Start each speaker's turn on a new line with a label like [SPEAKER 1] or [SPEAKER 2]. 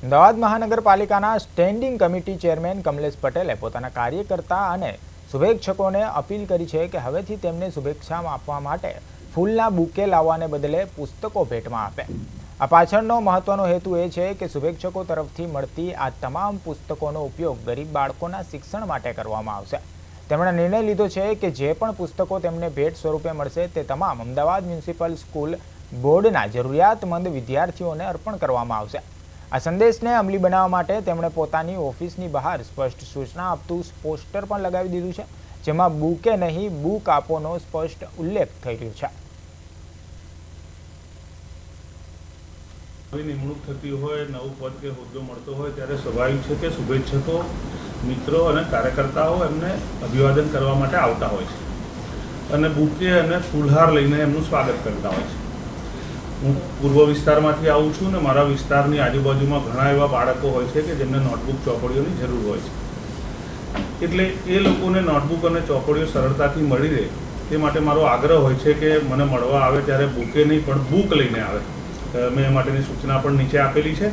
[SPEAKER 1] અમદાવાદ મહાનગરપાલિકાના standing committee chairman Kamlesh પટેલે પોતાના કાર્યકર્તા અને શુભેચ્છકોને અપીલ કરી છે કે હવેથી તેમને શુભેચ્છા આપવા માટે ફૂલના બુકે લાવવાને બદલે પુસ્તકો ભેટમાં આપે। આ પાછળનો મહત્વનો હેતુ એ છે કે શુભેચ્છકો તરફથી મળતી આ તમામ પુસ્તકોનો ઉપયોગ ગરીબ બાળકોના શિક્ષણ માટે કરવામાં આવશે। તેમણે નિર્ણય લીધો છે કે જે પણ પુસ્તકો તેમને ભેટ સ્વરૂપે મળશે તે તમામ અમદાવાદ મ્યુનિસિપલ સ્કૂલ બોર્ડના જરૂરિયાતમંદ વિદ્યાર્થીઓને અર્પણ કરવામાં આવશે। આ સંદેશને અમલી બનાવવા માટે તેમણે પોતાની ઓફિસની બહાર સ્પષ્ટ સૂચના આપતું પોસ્ટર પણ લગાવી દીધું છે, જેમાં બુકે નહીં બુક આપોનો સ્પષ્ટ ઉલ્લેખ થઈ રહ્યો છે।
[SPEAKER 2] નિમણૂક થતી હોય, નવું પદ કે હોદ્દો મળતો હોય ત્યારે સ્વાભાવિક છે કે શુભેચ્છકો, મિત્રો અને કાર્યકર્તાઓ એમને અભિવાદન કરવા માટે આવતા હોય છે અને બુકે અને ફૂલહાર લઈને એમનું સ્વાગત કરતા હોય છે। હું પૂર્વ વિસ્તારમાંથી આવું છું ને મારા વિસ્તારની આજુબાજુમાં ઘણા એવા બાળકો હોય છે કે જેમને નોટબુક ચોપડીઓની જરૂર હોય છે, એટલે એ લોકોને નોટબુક અને ચોપડીઓ સરળતાથી મળી રહે તે માટે મારો આગ્રહ હોય છે કે મને મળવા આવે ત્યારે બુકે નહીં પણ બુક લઈને આવે। મેં એ માટેની સૂચના પણ નીચે આપેલી છે।